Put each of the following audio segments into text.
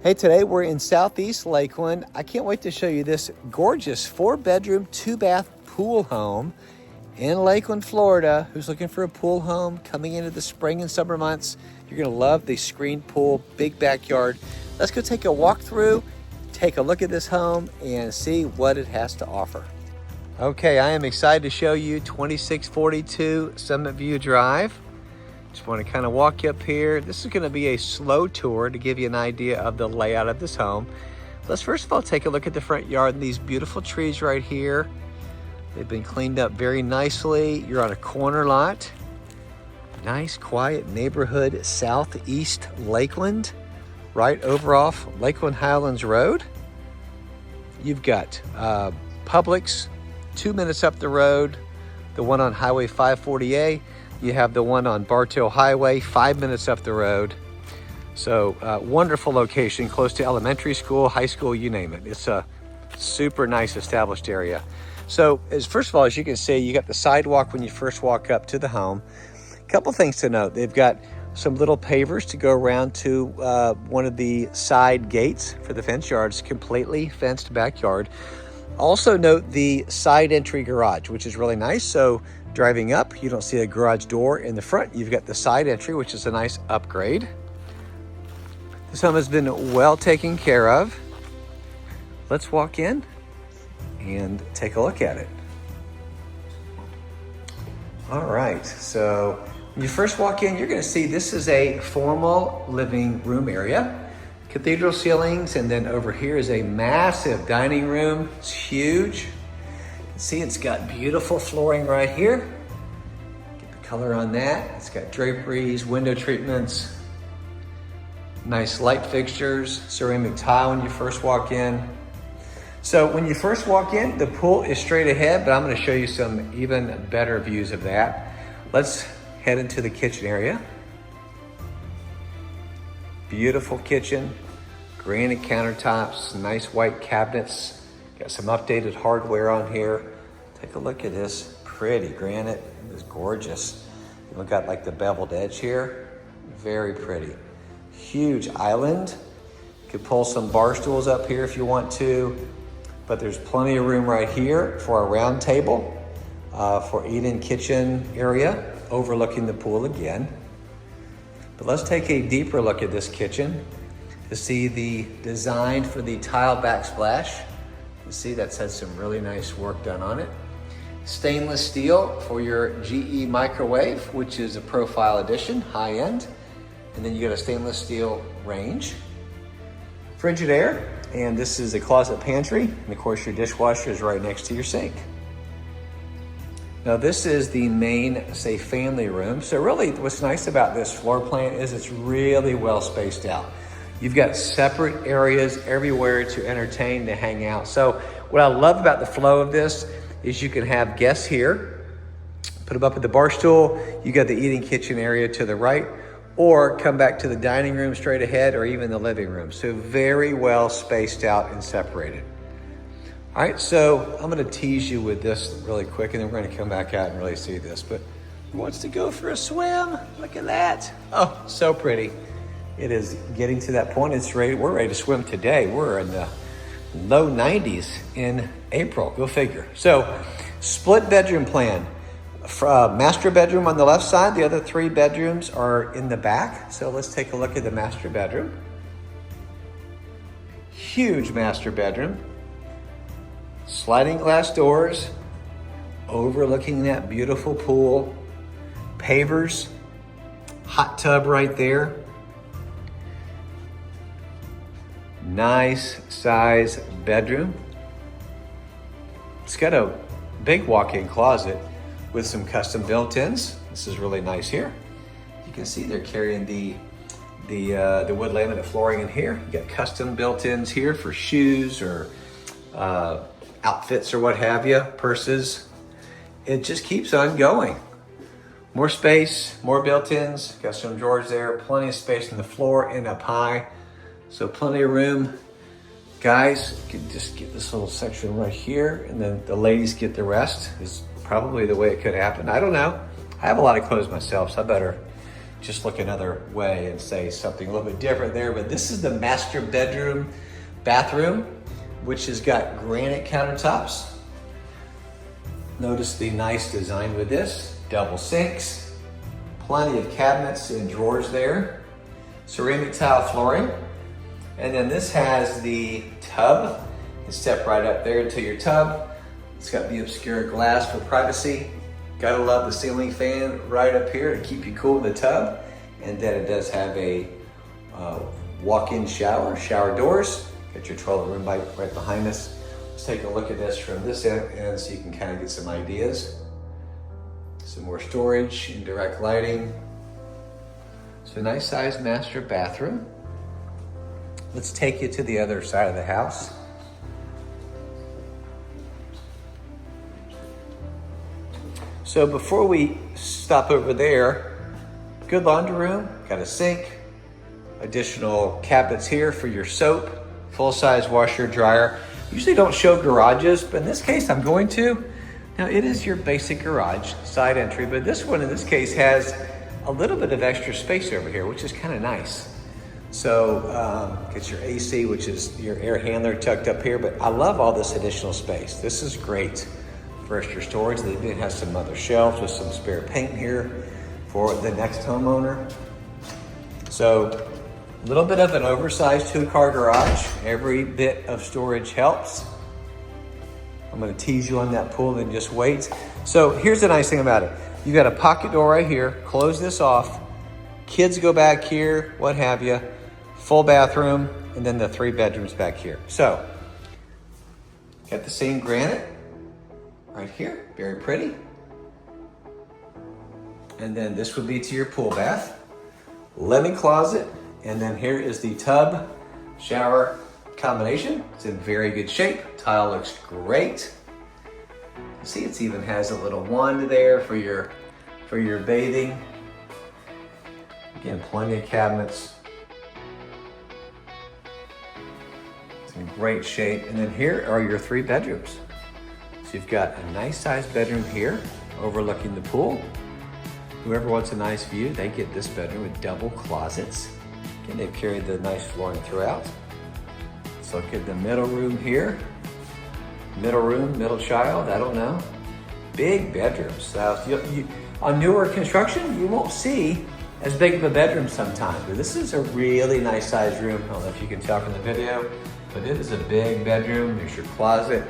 Hey, today we're in Southeast Lakeland. I can't wait to show you this gorgeous 4-bedroom, 2-bath pool home in Lakeland, Florida. Who's looking for a pool home coming into the spring and summer months? You're gonna love the screened pool, big backyard. Let's go take a walk through, take a look at this home and see what it has to offer. Okay, I am excited to show you 2642 Summit View Drive. Just want to kind of walk you up here. This is going to be a slow tour to give you an idea of the layout of this home. Let's first of all take a look at the front yard and these beautiful trees right here. They've been cleaned up very nicely. You're on a corner lot. Nice, quiet neighborhood, Southeast Lakeland, right over off Lakeland Highlands Road. You've got Publix 2 minutes up the road, the one on Highway 540A. You have the one on Bartow Highway, 5 minutes up the road. So wonderful location, close to elementary school, high school, you name it. It's a super nice established area. So first of all, as you can see, you got the sidewalk when you first walk up to the home. A couple things to note. They've got some little pavers to go around to one of the side gates for the fence yard. It's completely fenced backyard. Also note the side entry garage, which is really nice. So driving up, you don't see a garage door in the front. You've got the side entry, which is a nice upgrade. This home has been well taken care of. Let's walk in and take a look at it. All right, so when you first walk in, you're gonna see this is a formal living room area. Cathedral ceilings, and then over here is a massive dining room. It's huge. See, it's got beautiful flooring right here. Get the color on that. It's got draperies, window treatments, nice light fixtures, ceramic tile when you first walk in. So when you first walk in, the pool is straight ahead, but I'm gonna show you some even better views of that. Let's head into the kitchen area. Beautiful kitchen, granite countertops, nice white cabinets. Got some updated hardware on here. Take a look at this pretty granite. It is gorgeous. We've got like the beveled edge here. Very pretty. Huge island. You could pull some bar stools up here if you want to, but there's plenty of room right here for a round table for eat-in kitchen area overlooking the pool again. But let's take a deeper look at this kitchen to see the design for the tile backsplash. You see that's had some really nice work done on it. Stainless steel for your GE microwave, which is a profile edition, high end. And then you got a stainless steel range. Frigidaire, and this is a closet pantry. And of course your dishwasher is right next to your sink. Now this is the main, say, family room. So really what's nice about this floor plan is it's really well spaced out. You've got separate areas everywhere to entertain, to hang out. So what I love about the flow of this is you can have guests here, put them up at the bar stool, you got the eating kitchen area to the right, or come back to the dining room straight ahead, or even the living room. So very well spaced out and separated. All right, so I'm gonna tease you with this really quick, and then we're gonna come back out and really see this. But who wants to go for a swim? Look at that. Oh, so pretty. It is getting to that point. We're ready to swim today. We're in the low 90s in April, go figure. So split bedroom plan. Master bedroom on the left side, the other 3 bedrooms are in the back. So let's take a look at the master bedroom. Huge master bedroom. Sliding glass doors, overlooking that beautiful pool. Pavers, hot tub right there. Nice size bedroom. It's got a big walk-in closet with some custom built-ins. This is really nice here. You can see they're carrying the wood laminate flooring in here. You got custom built-ins here for shoes or outfits or what have you, purses. It just keeps on going. More space, more built-ins. Got some drawers there, plenty of space on the floor and up high. So plenty of room. Guys, you can just get this little section right here, and then the ladies get the rest. Is probably the way it could happen. I don't know. I have a lot of clothes myself, so I better just look another way and say something a little bit different there. But this is the master bedroom bathroom, which has got granite countertops. Notice the nice design with this. Double sinks, plenty of cabinets and drawers there. Ceramic tile flooring. And then this has the tub. You step right up there into your tub. It's got the obscure glass for privacy. Gotta love the ceiling fan right up here to keep you cool in the tub. And then it does have a walk-in shower doors. Got your toilet room right behind us. Let's take a look at this from this end so you can kind of get some ideas. Some more storage, indirect lighting. So a nice sized master bathroom. Let's take you to the other side of the house. So before we stop over there, good laundry room, got a sink, additional cabinets here for your soap, full-size washer, dryer. Usually don't show garages, but in this case I'm going to. Now it is your basic garage, side entry, but this one in this case has a little bit of extra space over here, which is kind of nice. So get your AC, which is your air handler tucked up here, but I love all this additional space. This is great for extra storage. They did have some other shelves with some spare paint here for the next homeowner. So a little bit of an oversized 2-car garage. Every bit of storage helps. I'm gonna tease you on that pool and just wait. So here's the nice thing about it. You got a pocket door right here, close this off. Kids go back here, what have you. Full bathroom, and then the 3 bedrooms back here. So, got the same granite right here, very pretty. And then this would be to your pool bath. Linen closet, and then here is the tub shower combination. It's in very good shape. Tile looks great. You see, it even has a little wand there for your bathing. Again, plenty of cabinets. It's in great shape. And then here are your 3 bedrooms. So you've got a nice sized bedroom here overlooking the pool. Whoever wants a nice view, they get this bedroom with double closets. Again, they've carried the nice flooring throughout. Let's look at the middle room here. Middle room, middle child, I don't know. Big bedrooms. On newer construction, you won't see as big of a bedroom sometimes, but this is a really nice sized room. I don't know if you can tell from the video, but it is a big bedroom. There's your closet.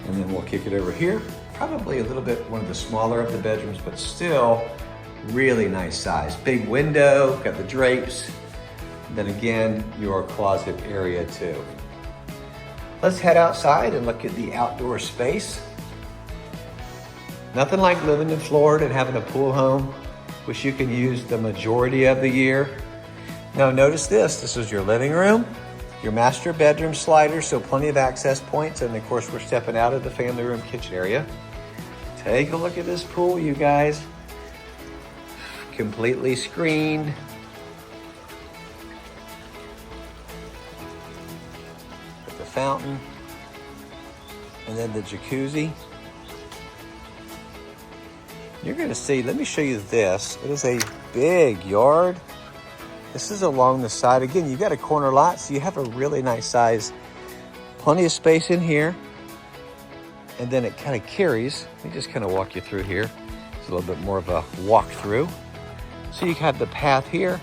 And then we'll kick it over here. Probably a little bit one of the smaller of the bedrooms, but still really nice size. Big window, got the drapes. And then again, your closet area too. Let's head outside and look at the outdoor space. Nothing like living in Florida and having a pool home, which you can use the majority of the year. Now notice this is your living room, your master bedroom slider, so plenty of access points. And of course, we're stepping out of the family room kitchen area. Take a look at this pool, you guys. Completely screened. With the fountain. And then the jacuzzi. You're gonna see, let me show you this. It is a big yard. This is along the side. Again, you got a corner lot, so you have a really nice size. Plenty of space in here. And then it kind of carries. Let me just kind of walk you through here. It's a little bit more of a walk through. So you have the path here.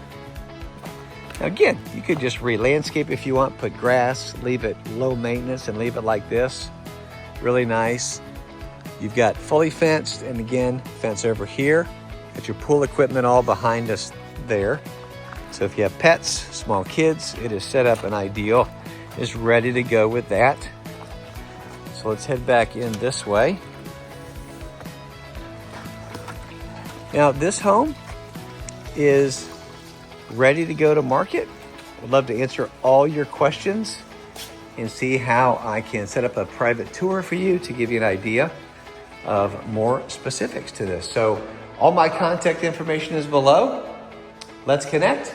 Now again, you could just re-landscape if you want, put grass, leave it low maintenance and leave it like this. Really nice. You've got fully fenced, and again, fence over here. Got your pool equipment all behind us there. So if you have pets, small kids, it is set up and ideal. It's ready to go with that. So let's head back in this way. Now this home is ready to go to market. I'd love to answer all your questions and see how I can set up a private tour for you to give you an idea of more specifics to this. So all my contact information is below. Let's connect.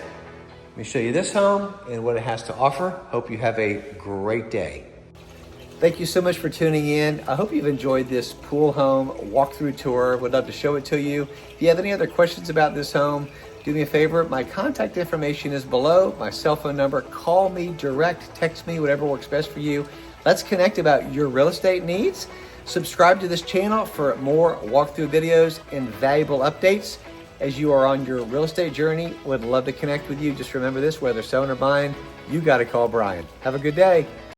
Let me show you this home and what it has to offer. Hope you have a great day. Thank you so much for tuning in. I hope you've enjoyed this pool home walkthrough tour. Would love to show it to you. If you have any other questions about this home, do me a favor. My contact information is below, my cell phone number. Call me direct, text me, whatever works best for you. Let's connect about your real estate needs. Subscribe to this channel for more walkthrough videos and valuable updates as you are on your real estate journey. Would love to connect with you. Just remember this, whether selling or buying, you got to call Brian. Have a good day.